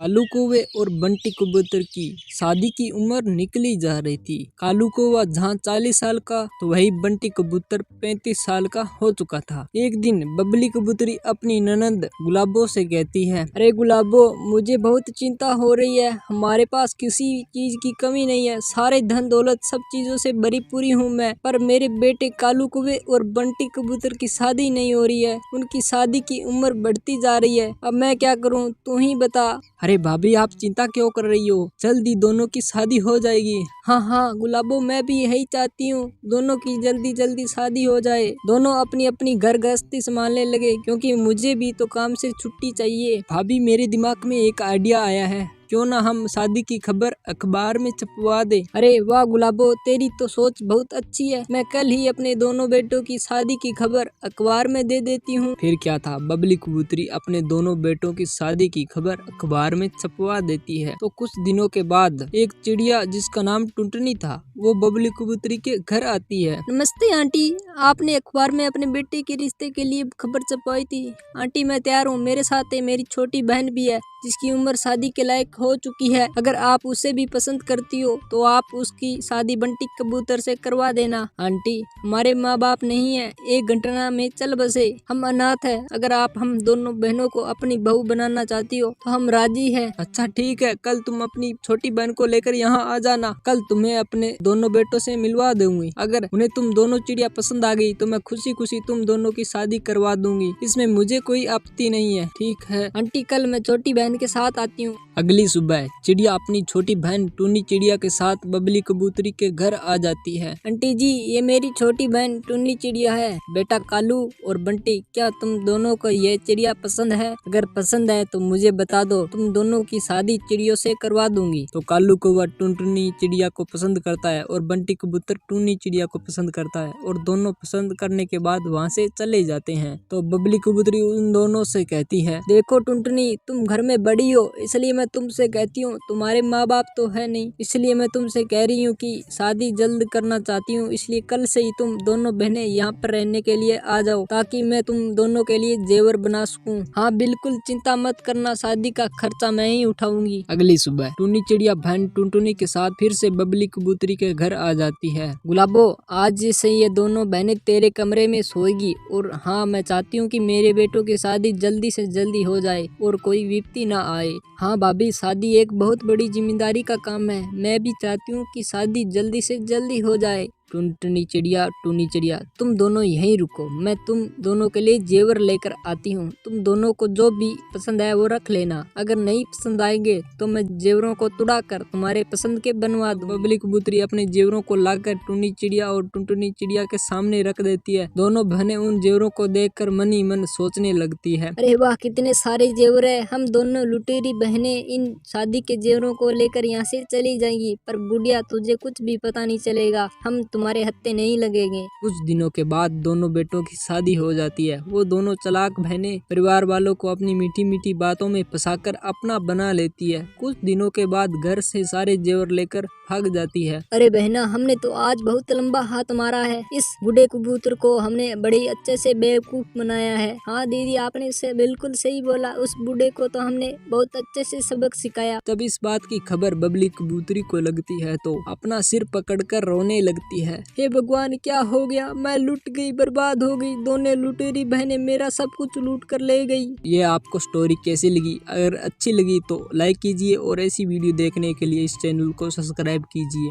कालू कौवे और बंटी कबूतर की शादी की उम्र निकली जा रही थी। कालू कौवा जहाँ 40 साल का तो वही बंटी कबूतर 35 साल का हो चुका था। एक दिन बबली कबूतरी अपनी ननद गुलाबो से कहती है, अरे गुलाबो, मुझे बहुत चिंता हो रही है। हमारे पास किसी चीज की कमी नहीं है, सारे धन दौलत सब चीजों से भरी पूरी हूँ मैं, पर मेरे बेटे कालू कौवे और बंटी कबूतर की शादी नहीं हो रही है। उनकी शादी की उम्र बढ़ती जा रही है। अब मैं क्या करूँ, तू ही बता। अरे भाभी, आप चिंता क्यों कर रही हो, जल्दी दोनों की शादी हो जाएगी। हाँ हाँ गुलाबो, मैं भी यही चाहती हूँ, दोनों की जल्दी जल्दी शादी हो जाए। दोनों अपनी अपनी घर गृहस्थी संभालने लगे, क्योंकि मुझे भी तो काम से छुट्टी चाहिए। भाभी, मेरे दिमाग में एक आइडिया आया है, क्यों ना हम शादी की खबर अखबार में छपवा दे। अरे वाह गुलाबो, तेरी तो सोच बहुत अच्छी है। मैं कल ही अपने दोनों बेटों की शादी की खबर अखबार में दे देती हूँ। फिर क्या था, बबली कबूतरी अपने दोनों बेटों की शादी की खबर अखबार में छपवा देती है। तो कुछ दिनों के बाद एक चिड़िया जिसका नाम टुनटुनी था, वो बबली कबूतरी के घर आती है। नमस्ते आंटी, आपने अखबार में अपने बेटे के रिश्ते के लिए खबर छपवाई थी। आंटी, मैं तैयार हूँ, मेरे साथ मेरी छोटी बहन भी है जिसकी उम्र शादी के लायक हो चुकी है। अगर आप उसे भी पसंद करती हो तो आप उसकी शादी बंटी कबूतर से करवा देना। आंटी, हमारे माँ बाप नहीं है, एक घटना में चल बसे, हम अनाथ है। अगर आप हम दोनों बहनों को अपनी बहू बनाना चाहती हो तो हम राजी है। अच्छा ठीक है, कल तुम अपनी छोटी बहन को लेकर यहाँ आ जाना, कल तुम्हें अपने दोनों बेटों से मिलवा दूंगी। अगर उन्हें तुम दोनों चिड़िया पसंद आ गई तो मैं खुशी खुशी तुम दोनों की शादी करवा दूंगी, इसमें मुझे कोई आपत्ति नहीं है। ठीक है आंटी, कल मैं छोटी बहन के साथ आती हूँ। अगली सुबह चिड़िया अपनी छोटी बहन टूनी चिड़िया के साथ बबली कबूतरी के घर आ जाती है। आंटी जी, ये मेरी छोटी बहन टूनी चिड़िया है। बेटा कालू और बंटी, क्या तुम दोनों को ये चिड़िया पसंद है? अगर पसंद है तो मुझे बता दो, तुम दोनों की शादी चिड़ियों से करवा दूंगी। तो कालू कौवा टुनटुनी चिड़िया को पसंद करता है और बंटी कबूतर टूनी चिड़िया को पसंद करता है, और दोनों पसंद करने के बाद वहाँ से चले जाते हैं। तो बबली कबूतरी उन दोनों से कहती है, देखो टुनटुनी, तुम घर में बड़ी हो, इसलिए मैं तुमसे कहती हूँ, तुम्हारे माँ बाप तो है नहीं, इसलिए मैं तुमसे कह रही हूँ कि शादी जल्द करना चाहती हूँ। इसलिए कल से ही तुम दोनों बहनें यहाँ पर रहने के लिए आ जाओ, ताकि मैं तुम दोनों के लिए जेवर बना सकूँ। हाँ बिल्कुल, चिंता मत करना, शादी का खर्चा मैं ही उठाऊंगी। अगली सुबह टूनी चिड़िया बहन टुनटुनी के साथ फिर से बबली कबूतरी के घर आ जाती है। गुलाबो, आज से ये दोनों बहनें तेरे कमरे में सोएगी, और हाँ, मैं चाहती हूँ कि मेरे बेटों की शादी जल्दी से जल्दी हो जाए और कोई विपत्ति ना आए। हाँ भाभी, शादी एक बहुत बड़ी जिम्मेदारी का काम है, मैं भी चाहती हूँ कि शादी जल्दी से जल्दी हो जाए। टुनटुनी चिड़िया, टूनी चिड़िया, तुम दोनों यहीं रुको, मैं तुम दोनों के लिए जेवर लेकर आती हूँ। तुम दोनों को जो भी पसंद है वो रख लेना, अगर नहीं पसंद आएंगे तो मैं जेवरों को तुड़ा कर तुम्हारे पसंद के बनवा दूँ। बबली कबूतरी अपने जेवरों को लाकर टूनी चिड़िया और टुनटुनी चिड़िया के सामने रख देती है। दोनों बहनें उन जेवरों को देखकर मन ही मन सोचने लगती है, अरे वाह, कितने सारे जेवर है, हम दोनों लुटेरी बहनें इन शादी के जेवरों को लेकर यहाँ से चली जाएंगी। पर बुढ़िया, तुझे कुछ भी पता नहीं चलेगा, हम तुम्हारे हत्थे नहीं लगेंगे। कुछ दिनों के बाद दोनों बेटों की शादी हो जाती है। वो दोनों चालाक बहनें परिवार वालों को अपनी मीठी मीठी बातों में फंसाकर अपना बना लेती है। कुछ दिनों के बाद घर से सारे जेवर लेकर भाग जाती है। अरे बहना, हमने तो आज बहुत लंबा हाथ मारा है, इस बूढ़े कबूतर को हमने बड़े अच्छे से बेवकूफ बनाया है। हाँ दीदी, आपने इसे बिल्कुल सही बोला, उस बूढ़े को तो हमने बहुत अच्छे से सबक सिखाया। तब इस बात की खबर बबली कबूतरी को लगती है तो अपना सिर पकड़कर रोने लगती है। हे भगवान, क्या हो गया, मैं लुट गई, बर्बाद हो गई, दोनों लुटेरी बहनें मेरा सब कुछ लूट कर ले गई। ये आपको स्टोरी कैसी लगी? अगर अच्छी लगी तो लाइक कीजिए, और ऐसी वीडियो देखने के लिए इस चैनल को सब्सक्राइब कीजिए।